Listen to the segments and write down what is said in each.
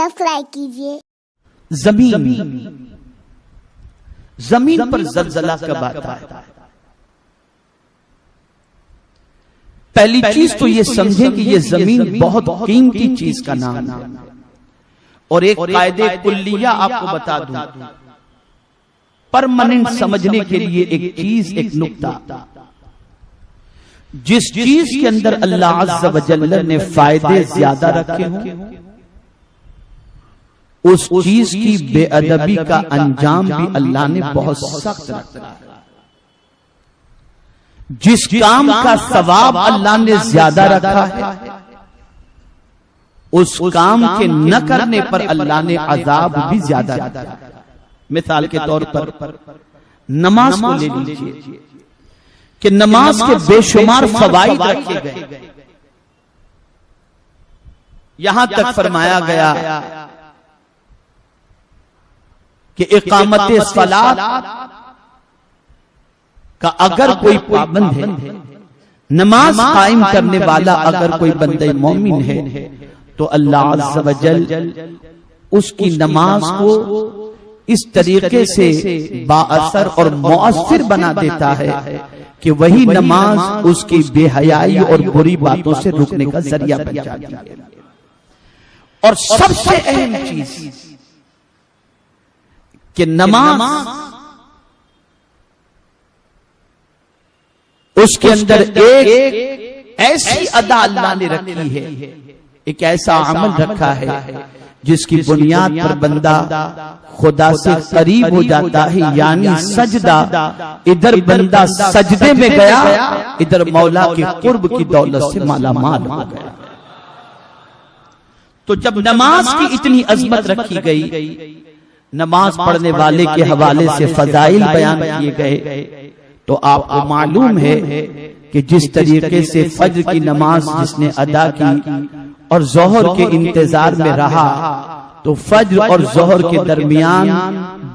Subscribe کیجیے۔ زمین پر زلزلہ کب آتا ہے؟ پہلی چیز تو یہ سمجھیں کہ یہ زمین بہت قیمتی چیز کا نام ہے، اور ایک قاعدہ کلیہ آپ کو بتا دوں، پرماننٹ سمجھنے کے لیے ایک چیز، ایک نقطہ، جس چیز کے اندر اللہ عز و جل نے فائدے زیادہ رکھے ہوں، اس چیز کی بے ادبی کا انجام بھی اللہ نے بہت سخت رکھا ہے۔ جس کام کا ثواب اللہ نے زیادہ رکھا ہے، اس کام کے نہ کرنے پر اللہ نے عذاب بھی زیادہ رکھا ہے۔ مثال کے طور پر نماز کو لے لیجئے کہ نماز کے بے شمار فوائد رکھے گئے، یہاں تک فرمایا گیا کہ اقامت صلاۃ کا اگر کوئی پابند ہے، نماز قائم کرنے والا اگر کوئی بندہ مومن ہے، تو اللہ عز و جل اس کی نماز کو اس طریقے سے بااثر اور مؤثر بنا دیتا ہے کہ وہی نماز اس کی بے حیائی اور بری باتوں سے رکنے کا ذریعہ بن جاتی ہے۔ اور سب سے اہم چیز کہ نماز اس کے اندر ایک ایسی ادا اللہ نے رکھی ہے، ایک ایسا عمل رکھا ہے جس کی بنیاد پر بندہ خدا سے قریب ہو جاتا ہے، یعنی سجدہ۔ ادھر بندہ سجدے میں گیا، ادھر مولا کے قرب کی دولت سے مالا مال ہو گیا۔ تو جب نماز کی اتنی عظمت رکھی گئی، نماز پڑھنے والے کے حوالے سے فضائل بیان کیے گئے، تو آپ کو معلوم ہے کہ جس طریقے سے فجر کی نماز جس نے ادا کی اور ظہر کے انتظار میں رہا، تو فجر اور ظہر کے درمیان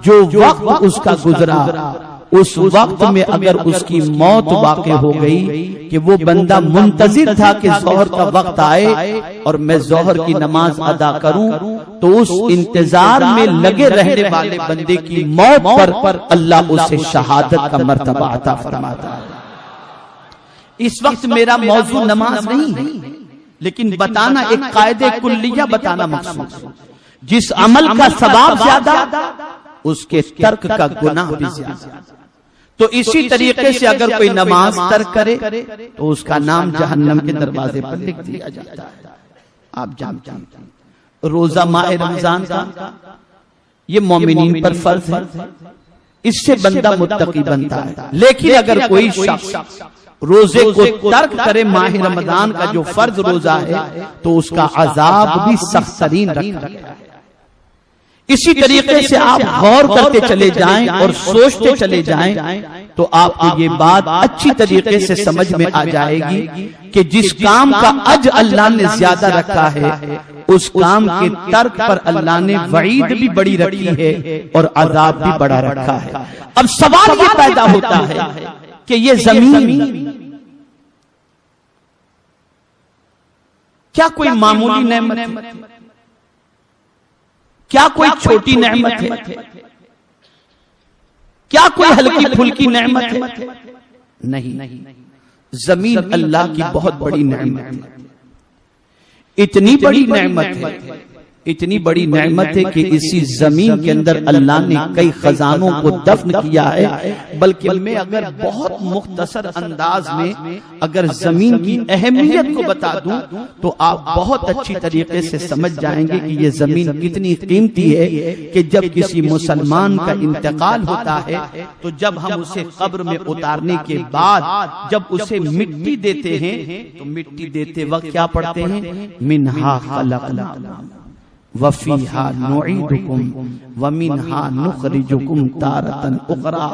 جو وقت اس کا گزرا، اس وقت میں اگر اس کی موت واقع ہو گئی کہ وہ بندہ منتظر تھا کہ ظہر کا وقت آئے اور میں ظہر کی نماز ادا کروں، تو اس انتظار میں لگے رہنے والے بندے کی موت پر اللہ اسے شہادت کا مرتبہ عطا فرماتا ہے۔ اس وقت میرا موضوع نماز نہیں ہے، لیکن بتانا ایک قاعدہ کلیہ بتانا مقصود ہے۔ جس عمل کا ثواب زیادہ، اس کے ترک کا گناہ بھی زیادہ۔ تو اسی طریقے سے اگر کوئی نماز ترک کرے تو اس کا نام جہنم کے دروازے پر لکھ دیا جاتا ہے۔ آپ جانتے ہیں روزہ ماہ رمضان کا یہ مومنین پر فرض ہے، اس سے بندہ متقی بنتا ہے۔ لیکن اگر کوئی شخص روزے کو ترک کرے، ماہ رمضان کا جو فرض روزہ ہے، تو اس کا عذاب بھی سخت ترین رکھا ہے۔ اسی طریقے سے آپ غور کرتے چلے جائیں اور سوچتے چلے جائیں تو آپ کو یہ بات اچھی طریقے سے سمجھ میں آ جائے گی کہ جس کام کا اجر اللہ نے زیادہ رکھا ہے، اس کام کے ترک پر اللہ نے وعید بھی بڑی رکھی ہے اور عذاب بھی بڑا رکھا ہے۔ اب سوال یہ پیدا ہوتا ہے کہ یہ زمین کیا کوئی معمولی نعمت ہے؟ کیا کوئی چھوٹی نعمت ہے؟ کیا کوئی ہلکی پھلکی نعمت ہے؟ نہیں، زمین اللہ کی بہت بڑی نعمت ہے۔ اتنی بڑی نعمت ہے، اتنی بڑی نعمت ہے کہ اسی زمین کے اندر اللہ نے کئی خزانوں کو دفن کیا ہے۔ بلکہ میں اگر بہت مختصر انداز میں اگر زمین کی اہمیت کو بتا دوں تو آپ بہت اچھی طریقے سے سمجھ جائیں گے کہ یہ زمین کتنی قیمتی ہے کہ جب کسی مسلمان کا انتقال ہوتا ہے تو جب ہم اسے قبر میں اتارنے کے بعد جب اسے مٹی دیتے ہیں تو مٹی دیتے وقت کیا پڑھتے ہیں؟ منہا خلقناکم وفیہا نعیدکم ومنہا نخرجکم تارۃ اخری۔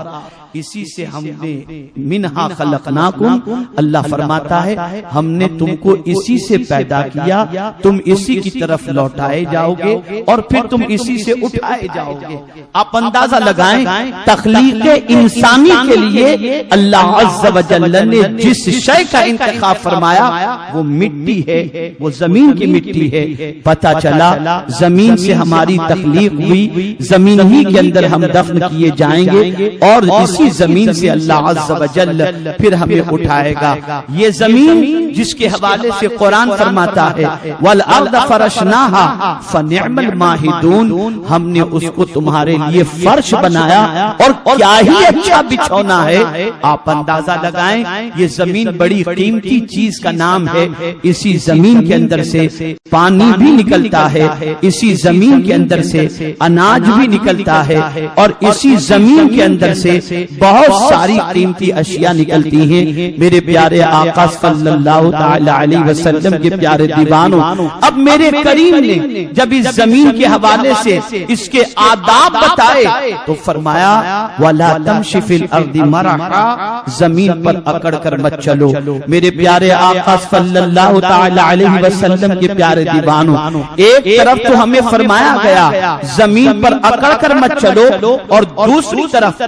اسی سے ہم نے منہا خلقناکم، اللہ فرماتا ہے ہم نے تم کو اسی سے پیدا کیا، تم اسی کی طرف لوٹائے جاؤ گے اور پھر تم اسی سے اٹھائے جاؤ گے۔ آپ اندازہ لگائیں تخلیق انسانی کے لیے اللہ عز و جل نے جس شے کا انتخاب فرمایا وہ مٹی ہے، وہ زمین کی مٹی ہے۔ پتہ چلا زمین سے ہماری تخلیق ہوئی، زمین ہی کے اندر ہم دفن کیے جائیں گے اور اسی زمین سے اللہ عز و جل پھر ہمیں اٹھائے گا۔ یہ زمین جس کے حوالے سے قرآن فرماتا ہے وَالْأَرْضَ فَرَشْنَاهَا فَنِعْمَ الْمَاهِدُونَ، ہم نے اس کو تمہارے لیے فرش بنایا اور کیا ہی اچھا بچھونا ہے۔ آپ اندازہ لگائیں یہ زمین بڑی قیمتی چیز کا نام ہے، اسی زمین کے اندر سے پانی بھی نکلتا ہے، اسی زمین کے اندر سے اناج بھی نکلتا ہے اور اسی زمین کے اندر سے بہت ساری قیمتی اشیاء نکلتی ہیں۔ میرے پیارے آقا صلی اللہ تعالی علیہ وسلم کے پیارے دیوانوں، اب میرے کریم نے جب اس زمین کے حوالے سے اس کے آداب بتائے تو فرمایا وَلَا تَمْشِ فِي الْأَرْضِ مَرَحًا، زمین پر اکڑ کر مت چلو۔ میرے پیارے آقا صلی اللہ تعالی علیہ وسلم کے پیارے دیوانوں، ایک طرف تو ہمیں فرمایا گیا زمین پر اکڑ کر مت چلو اور دوسری طرف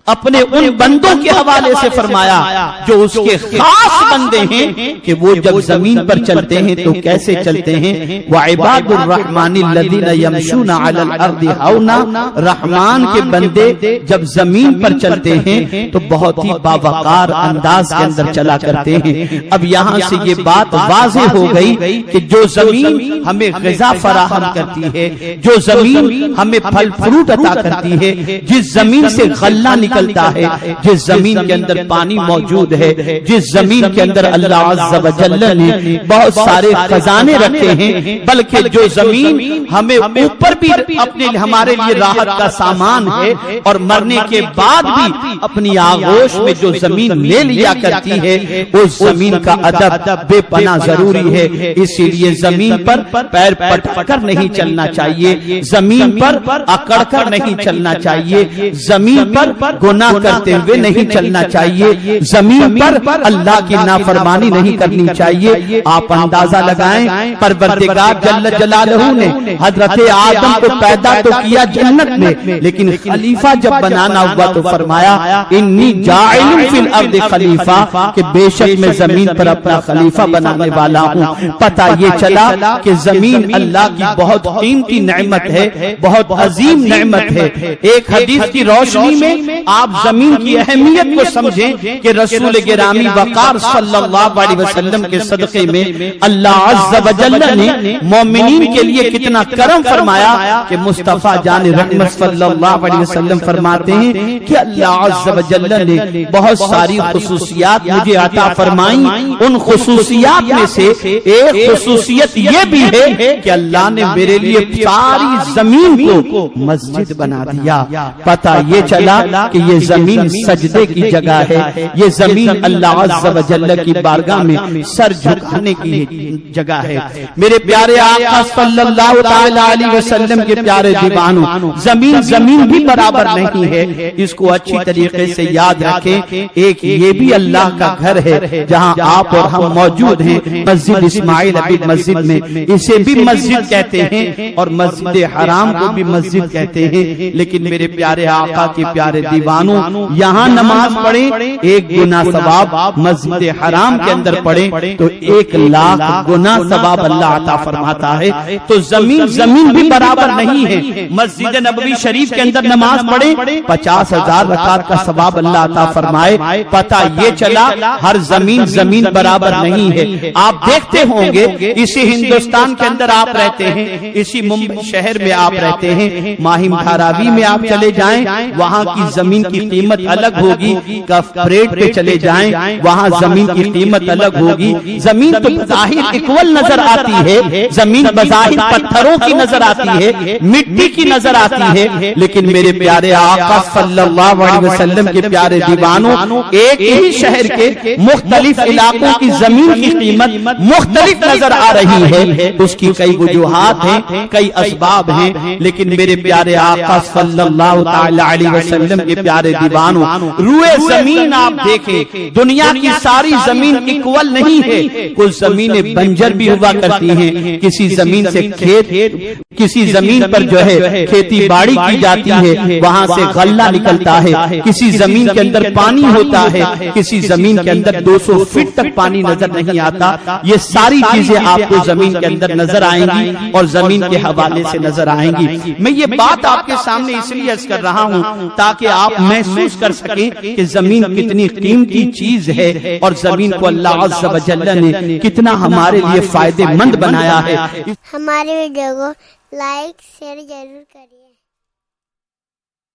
اپنے ان بندوں کے حوالے سے فرمایا جو اس کے خاص بندے ہیں کہ وہ جب زمین پر چلتے ہیں تو کیسے چلتے ہیں۔ وَعِبَادُ الرَّحْمَنِ الَّذِينَ يَمْشُونَ عَلَى الْأَرْضِ هَوْنًا، رحمان کے بندے جب زمین پر چلتے ہیں تو بہت ہی باوقار انداز کے اندر چلا کرتے ہیں۔ اب یہاں سے یہ بات واضح ہو گئی کہ جو زمین ہمیں غذا فراہم کرتی ہے، جو زمین ہمیں پھل فروٹ عطا کرتی ہے، جس زمین سے غلہ نکلتا ہے، جس زمین کے اندر پانی موجود ہے، جس زمین کے اندر اللہ عز و جل نے بہت سارے خزانے رکھے ہیں، بلکہ جو زمین ہمیں اوپر بھی اپنے ہمارے لیے راحت کا سامان ہے اور مرنے کے بعد بھی اپنی آغوش میں جو زمین لے لیا کرتی ہے، اس زمین کا ادب بے پناہ ضروری ہے۔ اسی لیے زمین پر پیر پٹک کر نہیں چلنا چاہیے، زمین پر اکڑ کر نہیں چلنا چاہیے، زمین پر گناہ کرتے ہوئے نہیں چلنا چاہیے، زمین پر اللہ کی نافرمانی نہیں کرنی چاہیے۔ آپ اندازہ لگائیں پروردگار جل جلالہ نے حضرت آدم کو پیدا تو کیا جنت میں، لیکن خلیفہ جب بنانا ہوا تو فرمایا انی جاعل فی الارض خلیفہ، کہ بے شک میں زمین پر اپنا خلیفہ بنانے والا ہوں۔ پتہ یہ چلا کہ زمین اللہ کی بہت قیمتی نعمت ہے، بہت عظیم نعمت ہے۔ ایک حدیث کی روشنی میں آپ زمین کی اہمیت کو سمجھیں کہ رسول گرامی وقار صلی اللہ علیہ وسلم کے صدقے میں اللہ عز و جل نے مومنین کے لیے کتنا کرم فرمایا کہ مصطفیٰ جان رحمت صلی اللہ علیہ وسلم فرماتے ہیں کہ اللہ عز و جل نے بہت ساری خصوصیات مجھے عطا فرمائیں، ان خصوصیات میں سے ایک خصوصیت یہ بھی ہے کہ اللہ نے میرے لیے ساری زمین کو مسجد بنا دیا۔ پتہ یہ چلا کہ یہ زمین سجدے کی جگہ ہے، یہ زمین اللہ عز و جل کی بارگاہ میں سر جھکانے کی جگہ ہے۔ میرے پیارے آقا صلی اللہ تعالی علیہ وسلم کے پیارے دیوانوں، زمین بھی برابر نہیں ہے، اس کو اچھی طریقے سے یاد رکھیں۔ ایک یہ بھی اللہ کا گھر ہے جہاں آپ اور ہم موجود ہیں، مسجد اسماعیل ابی مسجد میں، اسے بھی مسجد کہتے ہیں اور مسجد حرام کو بھی مسجد کہتے ہیں، لیکن میرے پیارے آقا کے پیارے دیوانوں یہاں نماز پڑھیں ایک گنا ثواب، مسجد حرام کے اندر پڑھیں تو 1,00,000 گنا ثواب اللہ عطا فرماتا ہے۔ تو زمین بھی برابر نہیں ہے۔ مسجد نبوی شریف کے اندر نماز پڑھیں 50,000 رکعت کا ثواب اللہ عطا فرمائے۔ پتہ یہ چلا ہر زمین برابر نہیں ہے۔ آپ دیکھتے ہوں گے اسی ہندوستان کے اندر آپ رہتے ہیں، اسی ممبئی شہر میں آپ رہتے ہیں، ماہم دھاراوی میں آپ چلے جائیں وہاں کی زمین کی قیمت الگ ہوگی، کفریٹ پہ چلے جائیں وہاں زمین کی قیمت الگ ہوگی۔ زمین تو بظاہر اکول نظر آتی ہے، زمین بظاہر پتھروں کی نظر آتی ہے، مٹی کی نظر آتی ہے، لیکن میرے پیارے آقا صلی اللہ علیہ وسلم کے پیارے دیوانوں، ایک ہی شہر کے مختلف علاقوں کی زمین کی قیمت مختلف نظر آ رہی ہے۔ اس کی کئی وجوہات ہیں، کئی اسباب ہیں، لیکن میرے پیارے آقا صلی اللہ تعالی علیہ وسلم کے پیارے دیوانوں، روئے زمین آپ دیکھیں، دنیا کی ساری زمین اکول نہیں ہے، کچھ زمینیں بنجر بھی ہوا کرتی ہیں، کسی زمین سے کھیت کسی زمین پر جو ہے کھیتی باڑی کی جاتی ہے، وہاں سے غلہ نکلتا ہے، کسی زمین کے اندر پانی ہوتا ہے، کسی زمین کے اندر 200 فٹ تک پانی نظر نہیں آتا. یہ ساری چیزیں آپ کو زمین کے اندر نظر آئیں گی اور زمین کے حوالے سے نظر آئیں گی. میں یہ بات آپ کے سامنے اس لیے عرض کر رہا ہوں تاکہ آپ محسوس کر سکیں کہ زمین کتنی قیمتی چیز ہے اور زمین کو اللہ عز و جل نے کتنا ہمارے لیے فائدے مند بنایا ہے. ہمارے ویڈیو کو لائک شیئر ضرور کریے.